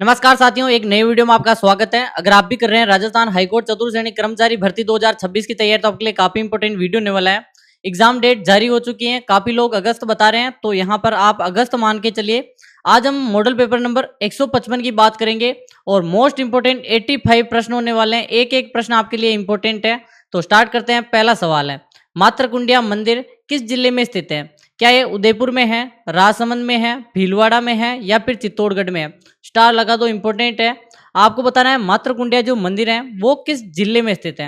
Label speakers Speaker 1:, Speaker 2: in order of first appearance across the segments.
Speaker 1: नमस्कार साथियों, एक नए वीडियो में आपका स्वागत है। अगर आप भी कर रहे हैं राजस्थान हाईकोर्ट चतुर्थ श्रेणी कर्मचारी भर्ती 2026 की तैयारी, तो आपके लिए काफी इंपोर्टेंट वीडियो होने वाला है। एग्जाम डेट जारी हो चुकी है, काफी लोग अगस्त बता रहे हैं, तो यहाँ पर आप अगस्त मान के चलिए। आज हम मॉडल पेपर नंबर 155 की बात करेंगे और मोस्ट इंपोर्टेंट 85 प्रश्न होने वाले हैं। एक एक प्रश्न आपके लिए इंपोर्टेंट है, तो स्टार्ट करते हैं। पहला सवाल है, मातृकुंडिया मंदिर किस जिले में स्थित है? क्या ये उदयपुर में है, राजसमंद में है, भीलवाड़ा में है या फिर चित्तौड़गढ़ में है? स्टार लगा दो, इंपॉर्टेंट है। आपको बताना है मातृकुंडिया जो मंदिर है वो किस जिले में स्थित है।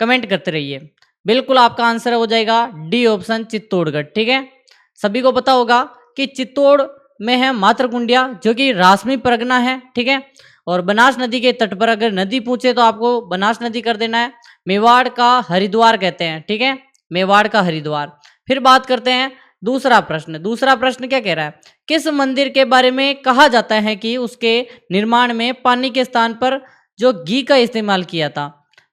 Speaker 1: कमेंट करते रहिए। बिल्कुल आपका आंसर हो जाएगा डी ऑप्शन, चित्तौड़गढ़। ठीक है, सभी को पता होगा कि चित्तौड़ में है मातृकुंडिया, जो कि रासमी परगना है। ठीक है, और बनास नदी के तट पर अगर नदी पूछे तो आपको बनास नदी कर देना है। मेवाड़ का हरिद्वार कहते हैं। ठीक है, मेवाड़ का हरिद्वार। फिर बात करते हैं दूसरा प्रश्न। दूसरा प्रश्न क्या कह रहा है, किस मंदिर के बारे में कहा जाता है कि उसके निर्माण में पानी के स्थान पर जो घी का इस्तेमाल किया था?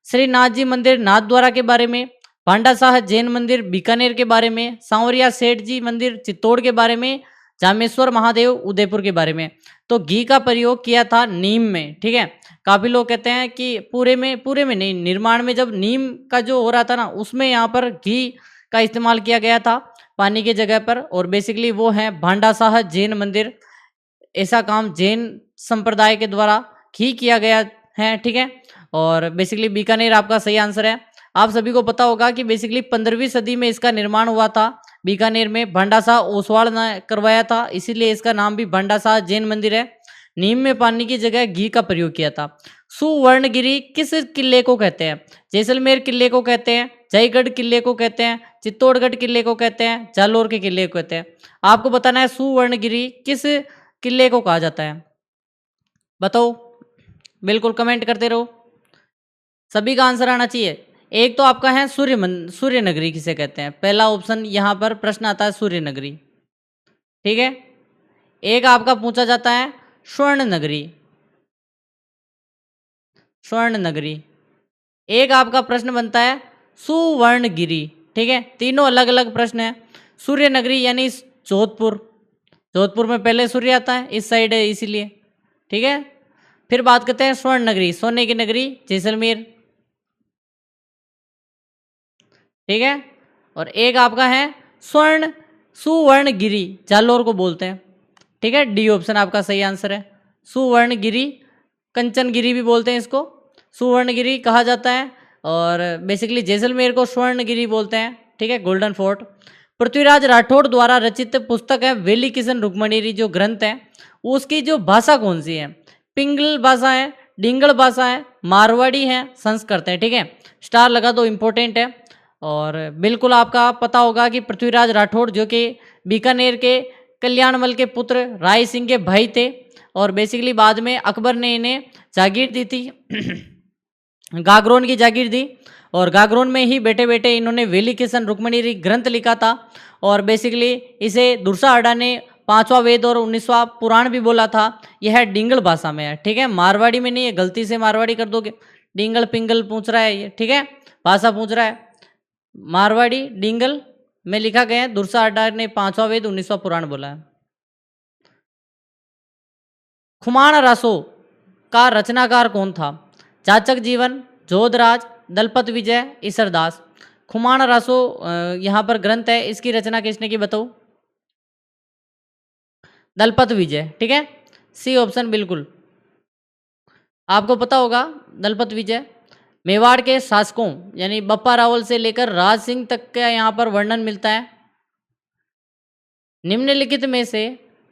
Speaker 1: श्रीनाथ जी मंदिर नाथद्वारा के बारे में, पांडा साह जैन मंदिर बीकानेर के बारे में, सांवरिया सेठ जी मंदिर चित्तौड़ के बारे में, जामेश्वर महादेव उदयपुर के बारे में। तो घी का प्रयोग किया था नीम में। ठीक है, काफी लोग कहते हैं कि पूरे में नहीं, निर्माण में जब नीम का जो हो रहा था ना, उसमें यहाँ पर घी का इस्तेमाल किया गया था पानी की जगह पर। और बेसिकली वो है भांडा साह जैन मंदिर। ऐसा काम जैन संप्रदाय के द्वारा ही किया गया है। ठीक है, और बेसिकली बीकानेर आपका सही आंसर है। आप सभी को पता होगा कि बेसिकली 15वीं सदी में इसका निर्माण हुआ था बीकानेर में। भांडा साह ओसवाल ने करवाया था, इसीलिए इसका नाम भी भांडा साह जैन मंदिर है। नीम में पानी की जगह घी का प्रयोग किया था। सुवर्णगिरी किस किले को कहते हैं? जैसलमेर किले को कहते हैं, जयगढ़ किले को कहते हैं, चित्तौड़गढ़ किले को कहते हैं, जालोर के किले को कहते हैं। आपको बताना है सुवर्णगिरी किस किले को कहा जाता है। बताओ, बिल्कुल कमेंट करते रहो, सभी का आंसर आना चाहिए। एक तो आपका है सूर्य नगरी किसे कहते हैं? पहला ऑप्शन यहाँ पर प्रश्न आता है सूर्य नगरी। ठीक है, एक आपका पूछा जाता है स्वर्ण नगरी। स्वर्ण नगरी। एक आपका प्रश्न बनता है सुवर्णगिरी। ठीक है, तीनों अलग अलग प्रश्न है। सूर्य नगरी यानी जोधपुर। जोधपुर में पहले सूर्य आता है, इस साइड है इसीलिए। ठीक है, फिर बात करते हैं स्वर्ण नगरी, सोने की नगरी जैसलमेर। ठीक है, और एक आपका है सुवर्णगिरी, जालोर को बोलते हैं। ठीक है, डी ऑप्शन आपका सही आंसर है। सुवर्णगिरी, कंचनगिरी भी बोलते हैं इसको, सुवर्णगिरी कहा जाता है। और बेसिकली जैसलमेर को स्वर्णगिरी बोलते हैं। ठीक है, गोल्डन फोर्ट। पृथ्वीराज राठौड़ द्वारा रचित पुस्तक है वेली किशन रुक्मणीरी, जो ग्रंथ है उसकी जो भाषा कौन सी है? पिंगल भाषा है, डिंगल भाषा है, मारवाड़ी है, संस्कृत है। ठीक है, स्टार लगा दो, इंपॉर्टेंट है। और बिल्कुल आपका पता होगा कि पृथ्वीराज राठौड़ जो कि बीकानेर के कल्याणमल के पुत्र राय सिंह के भाई थे, और बेसिकली बाद में अकबर ने इन्हें जागीर दी थी गागरोन की जागीर दी, और गागरोन में ही बैठे बैठे इन्होंने वेली किशन रुक्मणीरी ग्रंथ लिखा था। और बेसिकली इसे दुर्साहड़ा ने 5वां वेद और 19वां पुराण भी बोला था। यह डिंगल भाषा में है। ठीक है, मारवाड़ी में नहीं है, गलती से मारवाड़ी कर दोगे। डिंगल पिंगल पूछ रहा है ये। ठीक है, भाषा पूछ रहा है, मारवाड़ी डिंगल में लिखा गया है। दुर्साहड़ा ने 5वां वेद 19वां पुराण बोला है। खुमान रासो का रचनाकार कौन था? जाचक जीवन, जोधराज, दलपत विजय, ईसरदास। खुमान रासो यहाँ पर ग्रंथ है, इसकी रचना किसने की बताओ? दलपत विजय। ठीक है, सी ऑप्शन बिल्कुल आपको पता होगा। दलपत विजय मेवाड़ के शासकों यानी बप्पा रावल से लेकर राज सिंह तक का यहाँ पर वर्णन मिलता है। निम्नलिखित में से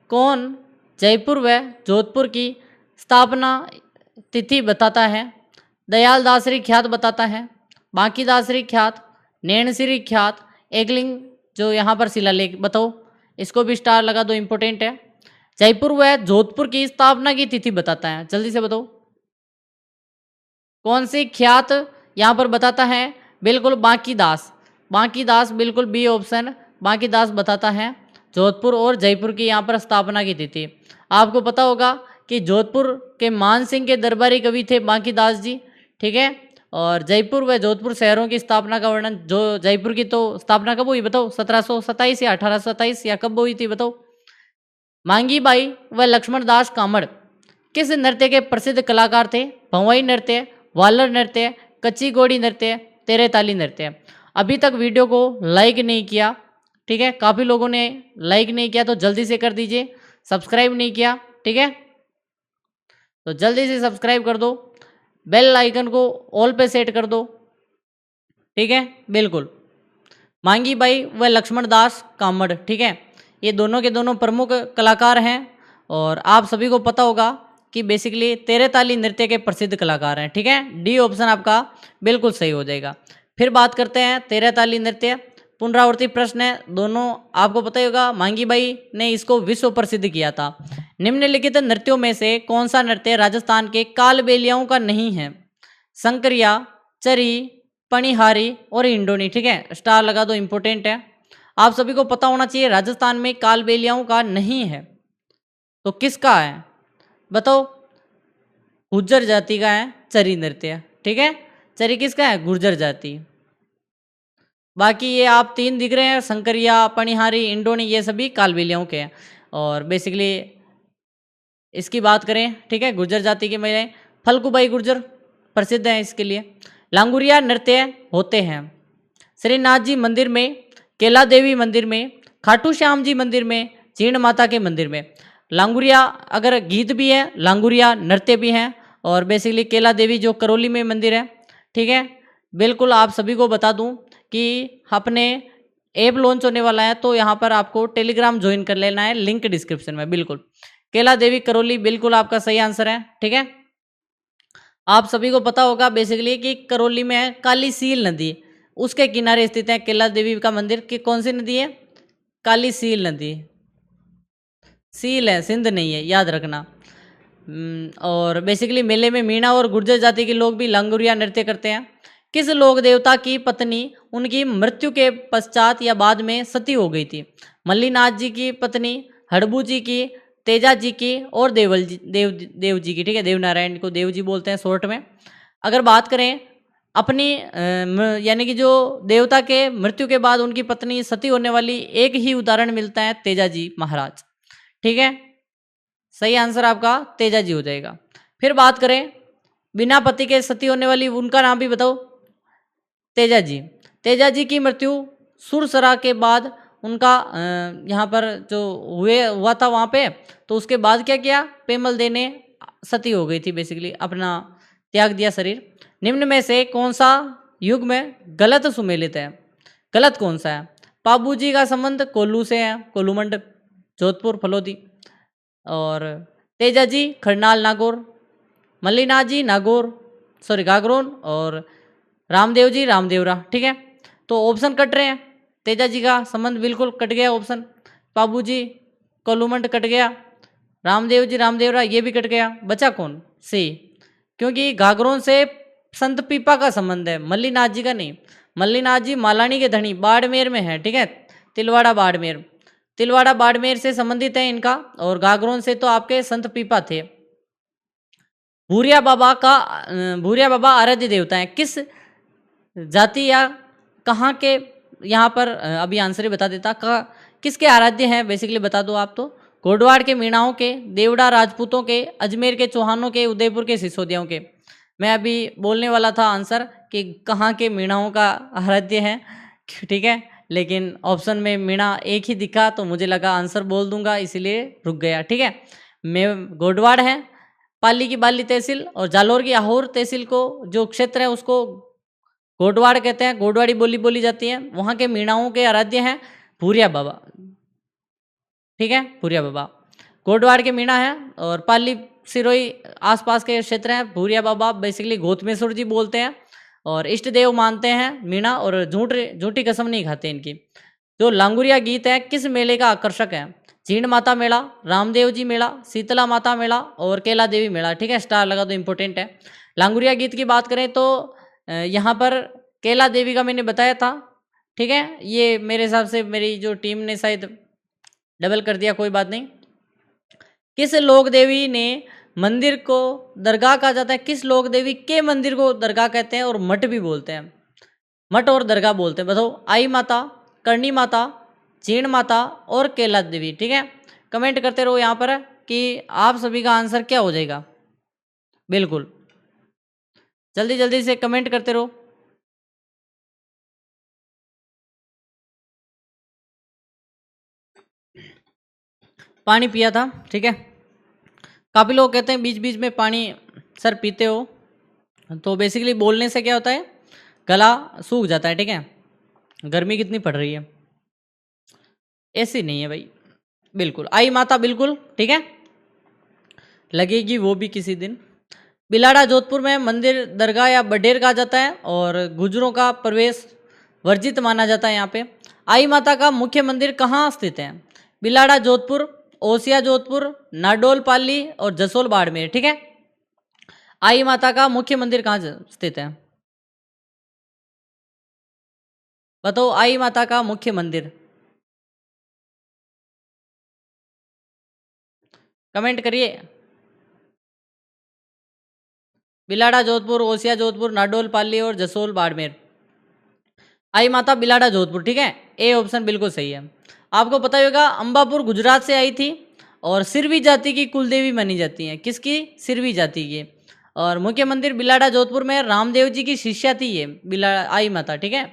Speaker 1: कौन जयपुर व जोधपुर की स्थापना तिथि बताता है? दयाल दासरी ख्यात बताता है, बांकी दासरी ख्यात, नैनसिरी ख्यात, एकलिंग जो यहाँ पर शिलालेख। बताओ, इसको भी स्टार लगा दो, इंपॉर्टेंट है। जयपुर व जोधपुर की स्थापना की तिथि बताता है, जल्दी से बताओ कौन सी ख्यात यहाँ पर बताता है? बिल्कुल बांकी दास। बांकी दास बिल्कुल बी ऑप्शन, बांकी दास बताता है जोधपुर और जयपुर की यहाँ पर स्थापना की तिथि। आपको पता होगा कि जोधपुर के मान सिंह के दरबारी कवि थे बांकी दास जी। ठीक है, और जयपुर व जोधपुर शहरों की स्थापना का वर्णन, जो जयपुर की तो स्थापना कब हुई बताओ? 1727 या 1827 या कब हुई थी बताओ? मांगी बाई व लक्ष्मण दास कामड़ किस नृत्य के प्रसिद्ध कलाकार थे? भंवई नृत्य, वालर नृत्य, कच्ची घोड़ी नृत्य, तेरे ताली नृत्य। अभी तक वीडियो को लाइक नहीं किया, ठीक है, काफ़ी लोगों ने लाइक नहीं किया तो जल्दी से कर दीजिए। सब्सक्राइब नहीं किया, ठीक है, तो जल्दी से सब्सक्राइब कर दो, बेल आइकन को ऑल पे सेट कर दो, ठीक है, बिल्कुल। मांगी बाई व लक्ष्मण दास कामड़, ठीक है, ये दोनों के दोनों प्रमुख कलाकार हैं और आप सभी को पता होगा कि बेसिकली तेरे ताली नृत्य के प्रसिद्ध कलाकार हैं, ठीक है। डी ऑप्शन आपका बिल्कुल सही हो जाएगा। फिर बात करते हैं तेरे ताली नृत्य, पुनरावर्ती प्रश्न है, दोनों आपको पता ही होगा, मांगी बाई ने इसको विश्व प्रसिद्ध किया था। निम्नलिखित नृत्यों में से कौन सा नृत्य राजस्थान के कालबेलियाओं का नहीं है? संकरिया, चरी, पणिहारी और इंडोनी, ठीक है, स्टार लगा दो, इंपॉर्टेंट है। आप सभी को पता होना चाहिए राजस्थान में कालबेलियाओं का नहीं है, तो किसका है बताओ? गुर्जर जाति का है चरी नृत्य, ठीक है, चरी किसका है? गुर्जर जाति। बाकी ये आप तीन दिख रहे हैं, संकरिया, पणिहारी, इंडोनी, ये सभी कालबेलियाओं के हैं। और बेसिकली इसकी बात करें, ठीक है, गुर्जर जाति के में फल्गुबाई गुर्जर प्रसिद्ध हैं इसके लिए। लांगुरिया नृत्य होते हैं श्रीनाथ जी मंदिर में, केला देवी मंदिर में, खाटू श्याम जी मंदिर में, चीण माता के मंदिर में। लांगुरिया अगर गीत भी है, लांगुरिया नृत्य भी है, और बेसिकली केला देवी जो करौली में मंदिर है, ठीक है। बिल्कुल आप सभी को बता दूं कि अपने ऐप लॉन्च होने वाला है, तो यहाँ पर आपको टेलीग्राम ज्वाइन कर लेना है, लिंक डिस्क्रिप्शन में। बिल्कुल केला देवी करौली बिल्कुल आपका सही आंसर है, ठीक है। आप सभी को पता होगा बेसिकली कि करौली में है काली सील नदी, उसके किनारे स्थित है केला देवी का मंदिर। कि कौन सी नदी है? काली सील नदी, सील है, सिंध नहीं है, याद रखना। और बेसिकली मेले में मीणा और गुर्जर जाति के लोग भी लांगुरिया नृत्य करते हैं। किस लोक देवता की पत्नी उनकी मृत्यु के पश्चात या बाद में सती हो गई थी? मल्लीनाथ जी की पत्नी, हड़बू जी की, तेजा जी की और देव जी की, ठीक है, देवनारायण को देव जी बोलते हैं शॉर्ट में। अगर बात करें अपनी यानी कि जो देवता के मृत्यु के बाद उनकी पत्नी सती होने वाली, एक ही उदाहरण मिलता है, तेजा जी महाराज, ठीक है, सही आंसर आपका तेजा जी हो जाएगा। फिर बात करें बिना पति के सती होने वाली, उनका नाम भी बताओ। तेजा जी, तेजा जी की मृत्यु सुरसरा के बाद उनका यहाँ पर जो हुआ था वहाँ पे, तो उसके बाद क्या किया, पेमल दे ने सती हो गई थी, बेसिकली अपना त्याग दिया शरीर। निम्न में से कौन सा युग में गलत सुमेलित है? गलत कौन सा है? पाबू जी का संबंध कोल्लू से है, कोल्लूमंड, जोधपुर, फलोदी। और तेजा जी खरनाल नागौर, मल्लीनाथ जी नागौर, सॉरी गागरोन, और रामदेव जी रामदेवरा, ठीक है। तो ऑप्शन कट रहे हैं, तेजा जी का संबंध बिल्कुल कट गया ऑप्शन, पाबू जी कोल्लूमंड कट गया, रामदेव जी रामदेवरा ये भी कट गया, बचा कौन? सी, क्योंकि गागरोन से संत पीपा का संबंध है, मल्लीनाथ जी का नहीं। मल्लीनाथ जी मालानी के धनी, बाड़मेर में है, ठीक है, तिलवाड़ा बाड़मेर, तिलवाड़ा बाड़मेर से संबंधित है इनका। और गागरोन से तो आपके संत पीपा थे। भूरिया बाबा आराध्य देवता है किस जाति या कहाँ के? यहाँ पर अभी आंसर ही बता देता, किसके आराध्य हैं बेसिकली बता दो आप तो। गोडवाड़ के मीणाओं के, देवड़ा राजपूतों के, अजमेर के चौहानों के, उदयपुर के सिसोदियों के। मैं अभी बोलने वाला था आंसर कि कहाँ के मीणाओं का आराध्य है, ठीक है, लेकिन ऑप्शन में मीणा एक ही दिखा तो मुझे लगा आंसर बोल दूंगा, इसीलिए रुक गया, ठीक है। मैं गोडवाड़ है पाली की बाली तहसील, और जालोर की आहोर तहसील को जो क्षेत्र है उसको गोडवाड़ कहते हैं, गोडवाड़ी बोली बोली जाती है। वहाँ के मीणाओं के आराध्य हैं भूरिया बाबा, ठीक है, भूरिया बाबा गोडवाड़ के मीणा है। और पाली सिरोही आसपास के क्षेत्र हैं, भूरिया बाबा बेसिकली गौतमेश्वर जी बोलते हैं, और इष्ट देव मानते हैं मीणा, और झूठी कसम नहीं खाते इनकी। जो लांगुरिया गीत है किस मेले का आकर्षक है? चीण माता मेला, रामदेव जी मेला, शीतला माता मेला और केला देवी मेला, ठीक है, स्टार लगा तो इंपॉर्टेंट है। लांगुरिया गीत की बात करें तो यहाँ पर केला देवी का मैंने बताया था, ठीक है, ये मेरे हिसाब से मेरी जो टीम ने शायद डबल कर दिया, कोई बात नहीं। किस लोक देवी ने मंदिर को दरगाह कहा जाता है? किस लोक देवी के मंदिर को दरगाह कहते हैं और मठ भी बोलते हैं? मठ और दरगाह बोलते हैं, बताओ। आई माता, करणी माता, चीण माता और केला देवी, ठीक है, कमेंट करते रहो यहाँ पर। कि आप सभी का आंसर क्या हो जाएगा। बिल्कुल जल्दी जल्दी से कमेंट करते रहो। पानी पिया था, ठीक है। काफ़ी लोग कहते हैं बीच बीच में पानी सर पीते हो, तो बेसिकली बोलने से क्या होता है, गला सूख जाता है, ठीक है। गर्मी कितनी पड़ रही है, ऐसी नहीं है भाई। बिल्कुल आई माता, बिल्कुल ठीक है, लगेगी वो भी किसी दिन। बिलाड़ा जोधपुर में मंदिर, दरगाह या बडेर कहा जाता है और गुजरों का प्रवेश वर्जित माना जाता है यहाँ पे। आई माता का मुख्य मंदिर कहाँ स्थित है? बिलाड़ा जोधपुर, ओसिया जोधपुर, नाडोल पाली और जसोल बाड़मेर, ठीक है। आई माता का मुख्य मंदिर कहाँ स्थित है? बताओ आई माता का मुख्य मंदिर, कमेंट करिए। बिलाड़ा जोधपुर, ओसिया जोधपुर, नाडोल पाली और जसोल बाड़मेर। आई माता बिलाड़ा जोधपुर, ठीक है, ए ऑप्शन बिल्कुल सही है। आपको पता ही होगा अंबापुर गुजरात से आई थी और सिरवी जाति की कुलदेवी मानी जाती है। किसकी? सिरवी जाति की। और मुख्य मंदिर बिलाड़ा जोधपुर में रामदेव जी की शिष्या थी ये बिलाड़ा आई माता, ठीक है।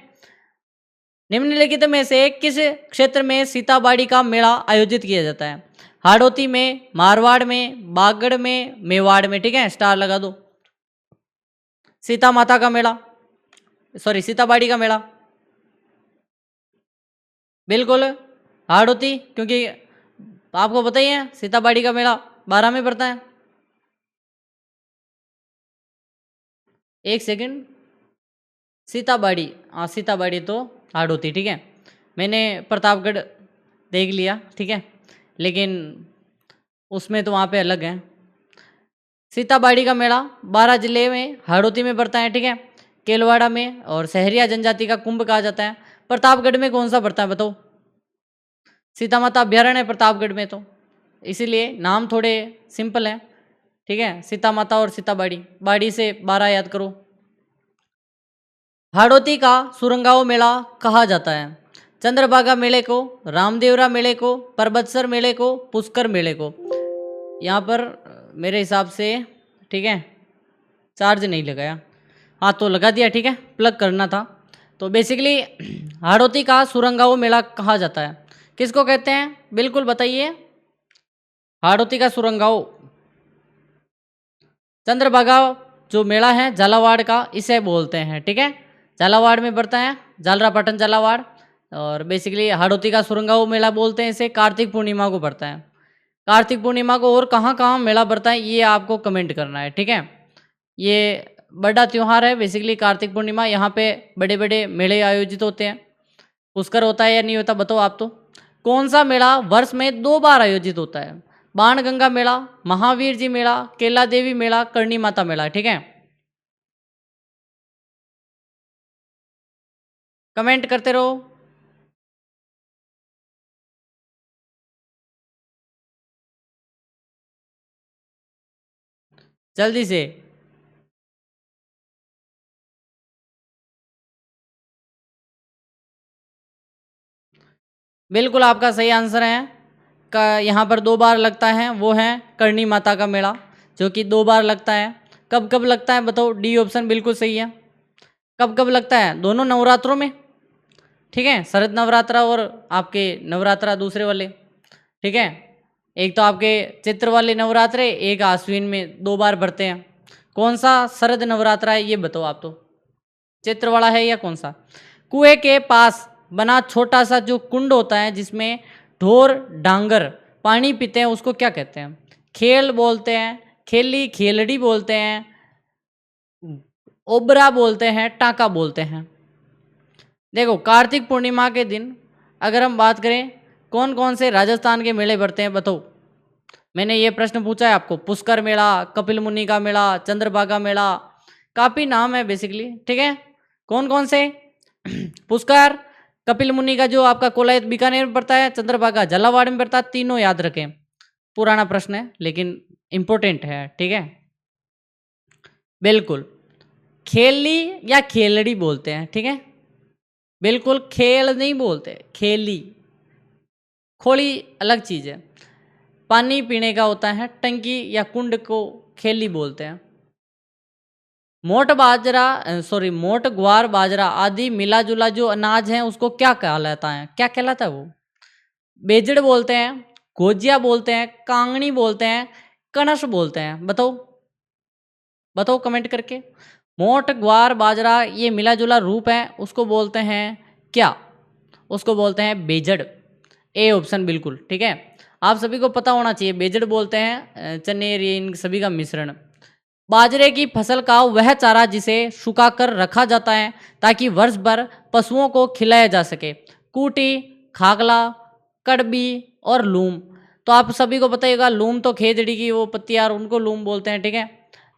Speaker 1: निम्नलिखित में से किस क्षेत्र में सीताबाड़ी का मेला आयोजित किया जाता है? हाड़ौती में, मारवाड़ में, बागड़ में, मेवाड़ में, ठीक है, स्टार लगा दो। सीता माता का मेला, सॉरी सीताबाड़ी का मेला, बिल्कुल हाड़ौती, क्योंकि आपको पता ही है सीताबाड़ी का मेला 12 में पड़ता है। एक सेकंड, सीताबाड़ी, हाँ सीताबाड़ी तो हाड़ौती, ठीक है। मैंने प्रतापगढ़ देख लिया, ठीक है, लेकिन उसमें तो वहाँ पे अलग है। सीताबाड़ी का मेला 12 जिले में हाड़ौती में पड़ता है, ठीक है, केलवाड़ा में, और सहरिया जनजाति का कुंभ कहा जाता है। प्रतापगढ़ में कौन सा पड़ता है बताओ? सीता माता अभ्यारण्य है प्रतापगढ़ में, तो इसीलिए नाम थोड़े सिंपल है, ठीक है। सीता माता और सीताबाड़ी, बाड़ी से 12 याद करो। हाड़ौती का सुरंगाओं मेला कहा जाता है? चंद्रभागा मेले को, रामदेवरा मेले को, परबतसर मेले को, पुष्कर मेले को। यहाँ पर मेरे हिसाब से, ठीक है, चार्ज नहीं लगाया, हाँ तो लगा दिया, ठीक है, प्लग करना था। तो बेसिकली हाड़ौती का सुरंगाओं मेला कहा जाता है, किसको कहते हैं? बिल्कुल बताइए। हाड़ौती का सुरंगाओं, चंद्रभागा जो मेला है झालावाड़ का, इसे बोलते हैं, ठीक है। झालावाड़ में पड़ता है, झालरापाटन झालावाड़। और बेसिकली हाड़ौती का सुरंगाओं मेला बोलते हैं इसे, कार्तिक पूर्णिमा को पड़ता है। कार्तिक पूर्णिमा को और कहाँ कहाँ मेला पड़ता है ये आपको कमेंट करना है, ठीक है। ये बड़ा त्यौहार है बेसिकली कार्तिक पूर्णिमा, यहाँ पे बड़े बड़े मेले आयोजित होते हैं। पुष्कर होता है या नहीं होता बताओ आप तो। कौन सा मेला वर्ष में 2 बार आयोजित होता है? बाणगंगा मेला, महावीर जी मेला, केला देवी मेला, करणी माता मेला, ठीक है। कमेंट करते रहो। जल्दी से। बिल्कुल आपका सही आंसर है, का यहाँ पर 2 बार लगता है, वो है करणी माता का मेला, जो कि 2 बार लगता है। कब कब लगता है बताओ? डी ऑप्शन बिल्कुल सही है। कब कब लगता है? दोनों नवरात्रों में, ठीक है, शरद नवरात्रा और आपके नवरात्रा दूसरे वाले, ठीक है। एक तो आपके चित्र वाले नवरात्रे, एक आश्विन में 2 बार बढ़ते हैं। कौन सा शरद नवरात्रा है ये बताओ आप तो? चित्र वाला है या कौन सा? कुएं के पास बना छोटा सा जो कुंड होता है जिसमें ढोर डांगर पानी पीते हैं, उसको क्या कहते हैं? खेल बोलते हैं, खेली खेलड़ी बोलते हैं, ओबरा बोलते हैं, टाका बोलते हैं। देखो कार्तिक पूर्णिमा के दिन अगर हम बात करें कौन कौन से राजस्थान के मेले बढ़ते हैं बताओ? मैंने ये प्रश्न पूछा है आपको। पुष्कर मेला, कपिल मुनि का मेला, चंद्रभागा मेला, काफ़ी नाम है बेसिकली, ठीक है। कौन कौन से? पुष्कर, कपिल मुनि का जो आपका कोलायत बीकानेर में पड़ता है, चंद्रभागा झालावाड़ में पड़ता है। तीनों याद रखें, पुराना प्रश्न है लेकिन इम्पोर्टेंट है, ठीक है। बिल्कुल खेली या खेलड़ी बोलते हैं, ठीक है। बिल्कुल खेल नहीं बोलते, खेली, खोली अलग चीज़ है। पानी पीने का होता है, टंकी या कुंड को खेली बोलते हैं। मोट मोट ग्वार बाजरा आदि मिला जुला जो अनाज है उसको क्या कहलाता है, क्या कहलाता है वो? बेजड़ बोलते हैं, गोजिया बोलते हैं, कांगनी बोलते हैं, कणस बोलते हैं। बताओ बताओ कमेंट करके। मोट ग्वार बाजरा ये मिला जुला रूप है, उसको बोलते हैं क्या? उसको बोलते हैं बेजड़। ए ऑप्शन बिल्कुल ठीक है। आप सभी को पता होना चाहिए, बेजड़ बोलते हैं चने ये इन सभी का मिश्रण। बाजरे की फसल का वह चारा जिसे सुखाकर रखा जाता है ताकि वर्ष भर पशुओं को खिलाया जा सके। कूटी, खागला, कड़बी और लूम। तो आप सभी को पता ही होगा, लूम तो खेजड़ी की वो पत्तियां उनको लूम बोलते हैं, ठीक है।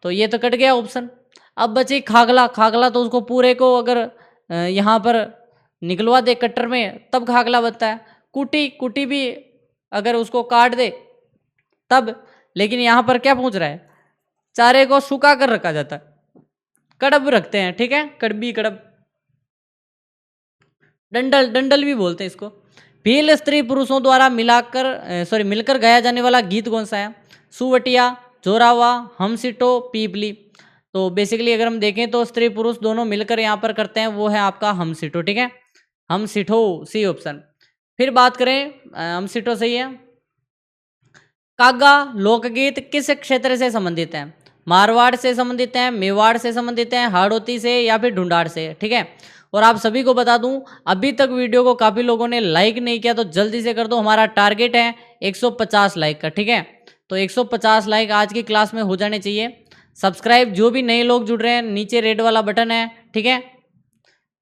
Speaker 1: तो ये तो कट गया ऑप्शन। अब बची खागला। खागला तो उसको पूरे को अगर यहाँ पर निकलवा दे कट्टर में तब खागला बनता है। कूटी, कूटी भी अगर उसको काट दे तब। लेकिन यहाँ पर क्या पूछ रहा है? चारे को सुखा कर रखा जाता है, कड़ब रखते हैं, ठीक है। कड़बी, कड़ब, डंडल, डंडल भी बोलते हैं इसको। भील स्त्री पुरुषों द्वारा मिलकर गाया जाने वाला गीत कौन सा है? सुवटिया, जोरावा, हमसिटो, पीपली। तो बेसिकली अगर हम देखें तो स्त्री पुरुष दोनों मिलकर यहाँ पर करते हैं, वो है आपका हमसिटो, ठीक है। हमसिठो, सी ऑप्शन। फिर बात करें, हमसिठो सही है। कागा लोकगीत किस क्षेत्र से संबंधित है? मारवाड़ से संबंधित है, मेवाड़ से संबंधित है, हाड़ौती से या फिर ढूंढाड़ से, ठीक है। और आप सभी को बता दूं, अभी तक वीडियो को काफ़ी लोगों ने लाइक नहीं किया तो जल्दी से कर दो। हमारा टारगेट है 150 लाइक का, ठीक है। तो 150 लाइक आज की क्लास में हो जाने चाहिए। सब्सक्राइब जो भी नए लोग जुड़ रहे हैं, नीचे रेड वाला बटन है, ठीक है,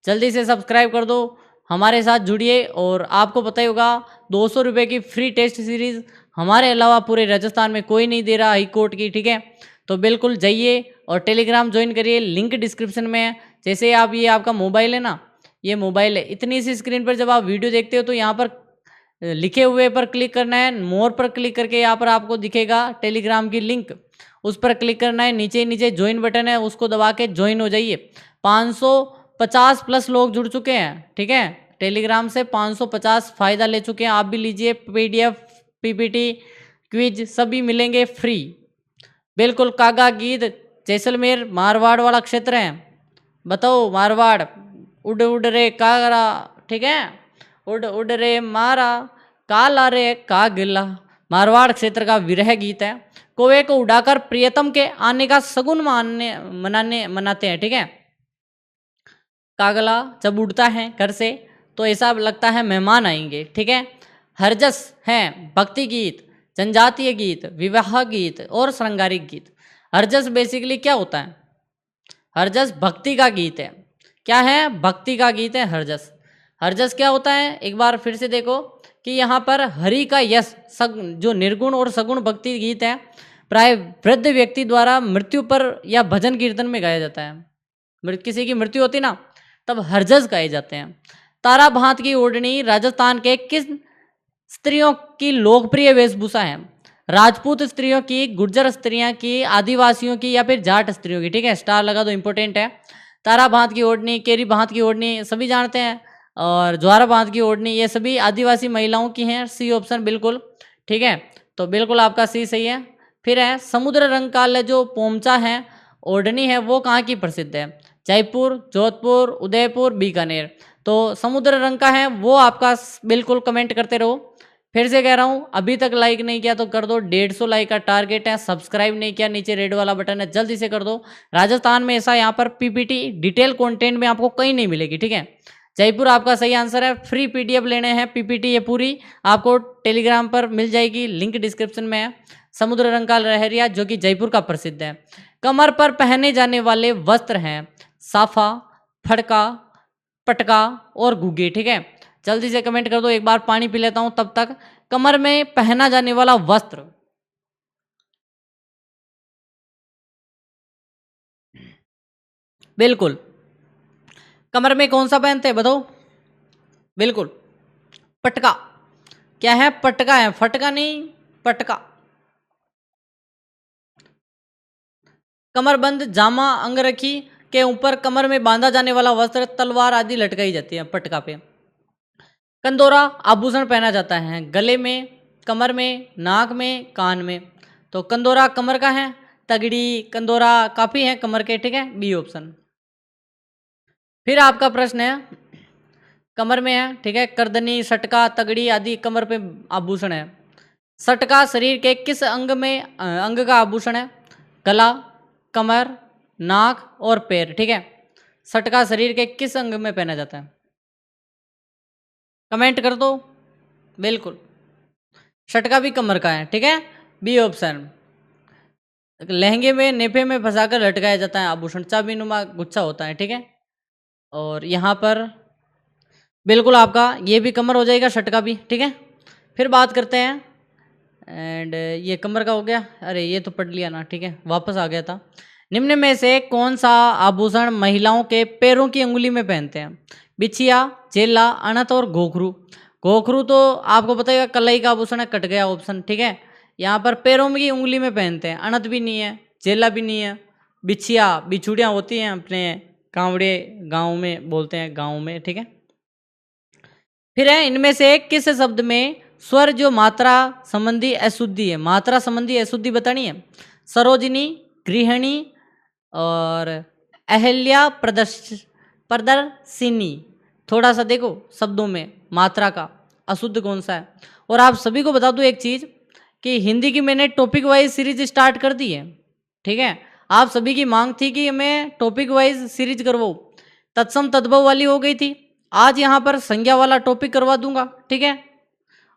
Speaker 1: जल्दी से सब्सक्राइब कर दो, हमारे साथ जुड़िए। और आपको पता ही होगा 200 रुपये की फ्री टेस्ट सीरीज़ हमारे अलावा पूरे राजस्थान में कोई नहीं दे रहा, हाई कोर्ट की, ठीक है। तो बिल्कुल जाइए और टेलीग्राम ज्वाइन करिए, लिंक डिस्क्रिप्शन में है। जैसे आप, ये आपका मोबाइल है ना, ये मोबाइल है, इतनी सी स्क्रीन पर जब आप वीडियो देखते हो तो यहाँ पर लिखे हुए पर क्लिक करना है, मोर पर क्लिक करके यहाँ पर आपको दिखेगा टेलीग्राम की लिंक, उस पर क्लिक करना है। नीचे नीचे ज्वाइन बटन है, उसको दबा के ज्वाइन हो जाइए। 550 प्लस लोग जुड़ चुके हैं, ठीक है। टेलीग्राम से 550 फायदा ले चुके हैं, आप भी लीजिए। पीडीएफ, पीपीटी, क्विज सभी मिलेंगे फ्री, बिल्कुल। कागा गीत जैसलमेर मारवाड़ वाला क्षेत्र है। बताओ मारवाड़। उड़ उड़ रे कागरा, ठीक है, उड़ उड़ रे मारा, काला रे का गिला। मारवाड़ क्षेत्र का विरह गीत है। कौवे को उड़ाकर प्रियतम के आने का सगुन मनाते हैं, ठीक है। कागला जब उड़ता है घर से तो ऐसा लगता है मेहमान आएंगे, ठीक है। हरजस है भक्ति गीत, जनजातीय गीत, विवाह गीत और श्रृंगारिक गीत। हरजस बेसिकली क्या होता है? हरजस भक्ति का गीत है। क्या है? भक्ति का गीत है हरजस। हरजस क्या होता है? एक बार फिर से देखो कि यहाँ पर हरि का यश, जो निर्गुण और सगुण भक्ति गीत है, प्राय वृद्ध व्यक्ति द्वारा मृत्यु पर या भजन कीर्तन में गाया जाता है। किसी की मृत्यु होती ना, तब हरजस गाए जाते हैं। तारा भांत की ओढ़नी राजस्थान के किस स्त्रियों की लोकप्रिय वेशभूषा है? राजपूत स्त्रियों की, गुर्जर स्त्रियां की, आदिवासियों की या फिर जाट स्त्रियों की, ठीक है। स्टार लगा दो, इंपॉर्टेंट है। तारा भांत की ओढ़नी, केरी भांत की ओढ़नी सभी जानते हैं, और ज्वारा भांत की ओढ़नी ये सभी आदिवासी महिलाओं की हैं। सी ऑप्शन बिल्कुल ठीक है। तो बिल्कुल आपका सी सही है। फिर है समुद्र रंग का जो पोमचा है, ओढ़नी है, वो कहाँ की प्रसिद्ध है? जयपुर, जोधपुर, उदयपुर, बीकानेर। तो समुद्र रंग का है वो आपका बिल्कुल कमेंट करते रहो। फिर से कह रहा हूँ, अभी तक लाइक नहीं किया तो कर दो, 150 लाइक का टारगेट है। सब्सक्राइब नहीं किया, नीचे रेड वाला बटन है, जल्दी से कर दो। राजस्थान में ऐसा यहाँ पर पीपीटी डिटेल कंटेंट में आपको कहीं नहीं मिलेगी, ठीक है। जयपुर आपका सही आंसर है। फ्री पीडीएफ लेने हैं पीपीटी ये पूरी, आपको टेलीग्राम पर मिल जाएगी, लिंक डिस्क्रिप्शन में है। समुद्र रंग का लहरिया जो कि जयपुर का प्रसिद्ध है। कमर पर पहने जाने वाले वस्त्र हैं साफा, फड़का, पटका और गुग्गे, ठीक है। जल्दी से कमेंट कर दो, एक बार पानी पी लेता हूं तब तक। कमर में पहना जाने वाला वस्त्र, बिल्कुल कमर में कौन सा पहनते हैं बताओ? बिल्कुल पटका। क्या है? पटका है, फटका नहीं, पटका। कमरबंद जामा अंगरखी के ऊपर कमर में बांधा जाने वाला वस्त्र, तलवार आदि लटकाई जाती है पटका पे। कंदोरा आभूषण पहना जाता है गले में, कमर में, नाक में, कान में। तो कंदोरा कमर का है, तगड़ी, कंदोरा काफी है कमर के, ठीक है, बी ऑप्शन। फिर आपका प्रश्न है, कमर में है, ठीक है, करदनी, सटका, तगड़ी आदि कमर पे आभूषण है। सटका शरीर के किस अंग का आभूषण है? गला, कमर, नाक और पैर, ठीक है। सटका शरीर के किस अंग में पहना जाता है? कमेंट कर दो। बिल्कुल, सटका भी कमर का है, ठीक है, बी ऑप्शन। लहंगे में नेफे में फंसाकर लटकाया जाता है आभूषण, चाबी नुमा गुच्छा होता है, ठीक है। और यहाँ पर बिल्कुल आपका ये भी कमर हो जाएगा, सटका भी, ठीक है। फिर बात करते हैं, एंड ये कमर का हो गया, अरे ये तो पढ़ लिया ना, ठीक है, वापस आ गया था। निम्न में से कौन सा आभूषण महिलाओं के पैरों की अंगुली में पहनते हैं? बिछिया, जेला, अनत और घोघरू। घोघरू तो आपको पता है कलाई का आभूषण है, कट गया ऑप्शन, ठीक है। यहाँ पर पैरों की उंगली में पहनते हैं, अनत भी नहीं है, जेला भी नहीं है। बिछिया, बिछुड़ियाँ होती हैं अपने कांवड़े गांव में बोलते हैं, गांव में, ठीक है। फिर है, इनमें से किस शब्द में स्वर जो मात्रा संबंधी अशुद्धि है? मात्रा संबंधी अशुद्धि बतानी है। सरोजिनी, गृहिणी और अहल्या प्रदर्शिनी। थोड़ा सा देखो शब्दों में मात्रा का अशुद्ध कौन सा है। और आप सभी को बता दूं एक चीज कि हिंदी की मैंने टॉपिक वाइज सीरीज स्टार्ट कर दी है, ठीक है। आप सभी की मांग थी कि मैं टॉपिक वाइज सीरीज करवाऊं, तत्सम तद्भव वाली हो गई थी, आज यहाँ पर संज्ञा वाला टॉपिक करवा दूंगा, ठीक है।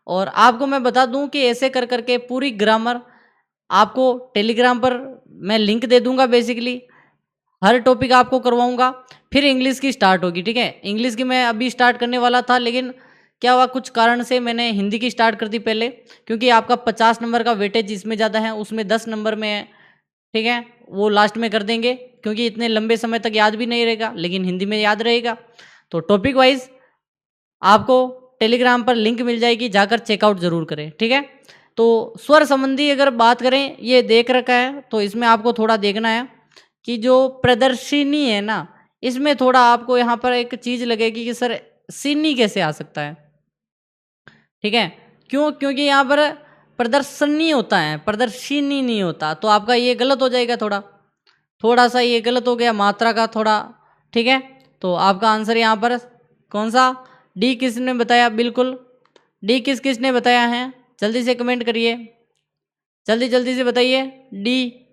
Speaker 1: और आपको मैं बता दूं कि ऐसे कर करके पूरी ग्रामर आपको टेलीग्राम पर मैं लिंक दे दूंगा, बेसिकली हर टॉपिक आपको करवाऊंगा। फिर इंग्लिश की स्टार्ट होगी, ठीक है। इंग्लिश की मैं अभी स्टार्ट करने वाला था, लेकिन क्या हुआ, कुछ कारण से मैंने हिंदी की स्टार्ट कर दी पहले, क्योंकि आपका 50 नंबर का वेटेज इसमें ज़्यादा है, उसमें 10 नंबर में है, ठीक है, वो लास्ट में कर देंगे, क्योंकि इतने लंबे समय तक याद भी नहीं रहेगा, लेकिन हिंदी में याद रहेगा। तो टॉपिक वाइज आपको टेलीग्राम पर लिंक मिल जाएगी, जाकर चेकआउट जरूर करें, ठीक है। तो स्वर संबंधी अगर बात करें, ये देख रखा है, तो इसमें आपको थोड़ा देखना है कि जो प्रदर्शिनी है ना, इसमें थोड़ा आपको यहाँ पर एक चीज लगेगी कि सर सीनी कैसे आ सकता है, ठीक है। क्यों? क्योंकि यहाँ पर प्रदर्शनी होता है, प्रदर्शिनी नहीं होता, तो आपका ये गलत हो जाएगा, थोड़ा सा ये गलत हो गया मात्रा का थोड़ा, ठीक है। तो आपका आंसर यहाँ पर कौन सा, डी किसने बताया? बिल्कुल डी किसने बताया है? जल्दी से कमेंट करिए, जल्दी से बताइए, डी,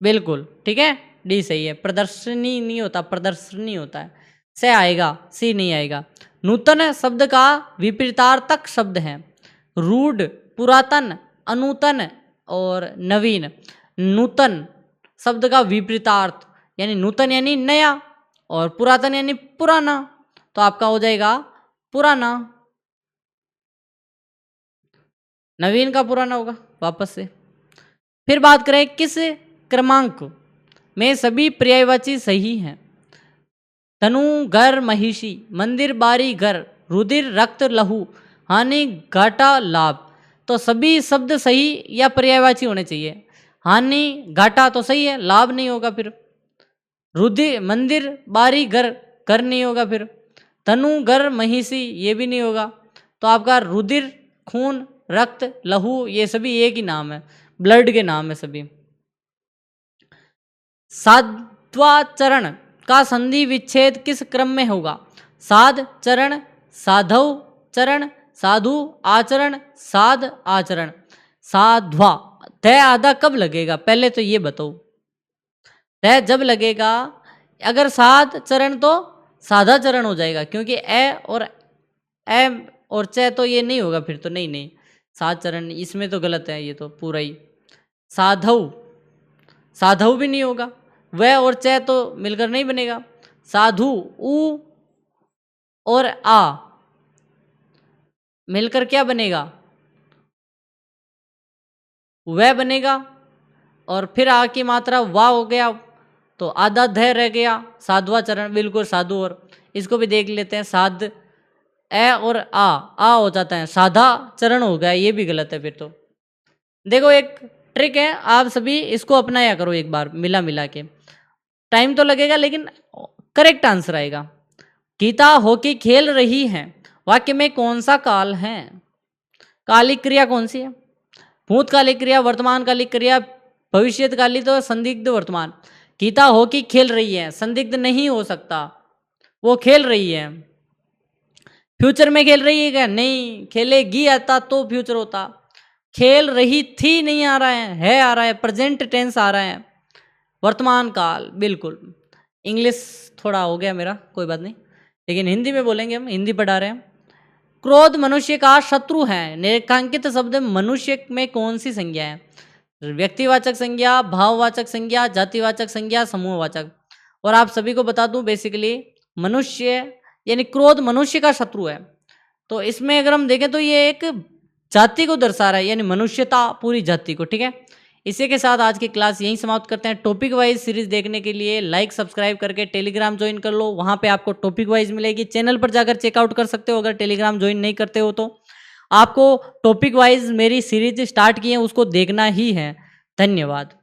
Speaker 1: बिल्कुल, ठीक है, डी सही है। प्रदर्शनी नहीं होता, प्रदर्शनी होता है, से आएगा, सी नहीं आएगा। नूतन शब्द का विपरीतार्थक शब्द है रूढ़, पुरातन, अनूतन और नवीन। नूतन शब्द का विपरीतार्थ यानी नूतन यानी नया और पुरातन यानी पुराना, तो आपका हो जाएगा पुराना। नवीन का पुराना होगा वापस से। फिर बात करें किस क्रमांक में सभी पर्यायवाची सही हैं? धनु, घर, महिषी, मंदिर, बारी, घर, रुधिर, रक्त, लहू, हानि, घाटा, लाभ। तो सभी शब्द सही या पर्यायवाची होने चाहिए। हानि, घाटा तो सही है, लाभ नहीं होगा। फिर रुधिर, मंदिर, बारी, घर, घर नहीं होगा। फिर धनु, घर, महिषी, ये भी नहीं होगा। तो आपका रुधिर, खून, रक्त, लहू, ये सभी एक ही नाम है, ब्लड के नाम है सभी। साध्वाचरण का संधि विच्छेद किस क्रम में होगा? साध चरण, साधव चरण, साधु आचरण, साध आचरण। साध्वा तय आधा कब लगेगा, पहले तो ये बताओ। तय जब लगेगा, अगर साध चरण तो साधा चरण हो जाएगा, क्योंकि ए और च तो ये नहीं होगा, फिर तो नहीं साध चरण इसमें तो गलत है, ये तो पूरा ही। साधव भी नहीं होगा, वह और च तो मिलकर नहीं बनेगा। साधु उ और आ मिलकर क्या बनेगा? वह बनेगा। और फिर आ की मात्रा वाह हो गया, तो आधा ध रह गया, साधवा चरण, बिल्कुल साधु। और इसको भी देख लेते हैं, साध ए और आ हो जाता है, साधा चरण हो गया, ये भी गलत है। फिर तो देखो एक ट्रिक है, आप सभी इसको अपनाया करो एक बार, मिला के। टाइम तो लगेगा लेकिन करेक्ट आंसर आएगा। गीता हॉकी खेल रही हैं वाक्य में कौन सा काल है? कालिक क्रिया कौन सी है? भूतकालिक क्रिया, वर्तमानकालिक क्रिया, भविष्यकालिक तो संदिग्ध वर्तमान। गीता हो कि खेल रही है, संदिग्ध नहीं हो सकता, वो खेल रही है। फ्यूचर में खेल रही है क्या? नहीं, खेलेगी आता तो फ्यूचर होता। खेल रही थी नहीं आ रहा है आ रहा है, प्रेजेंट टेंस आ रहा है। वर्तमान काल, बिल्कुल। इंग्लिश थोड़ा हो गया मेरा, कोई बात नहीं, लेकिन हिंदी में बोलेंगे, हम हिंदी पढ़ा रहे हैं। क्रोध मनुष्य का शत्रु है। निरेखांकित शब्द मनुष्य में कौन सी संज्ञा है? व्यक्तिवाचक संज्ञा, भाववाचक संज्ञा, जातिवाचक संज्ञा, समूहवाचक। और आप सभी को बता दूं, बेसिकली मनुष्य यानी क्रोध मनुष्य का शत्रु है। तो इसमें अगर हम देखें तो ये एक जाति को दर्शा रहा है, यानी मनुष्यता, पूरी जाति को। ठीक है, इसी के साथ आज की क्लास यहीं समाप्त करते हैं। टॉपिक वाइज सीरीज देखने के लिए लाइक सब्सक्राइब करके टेलीग्राम ज्वाइन कर लो, वहां पे आपको टॉपिक वाइज मिलेगी। चैनल पर जाकर चेकआउट कर सकते हो अगर टेलीग्राम ज्वाइन नहीं करते हो तो। आपको टॉपिक वाइज मेरी सीरीज स्टार्ट की है, उसको देखना ही है। धन्यवाद।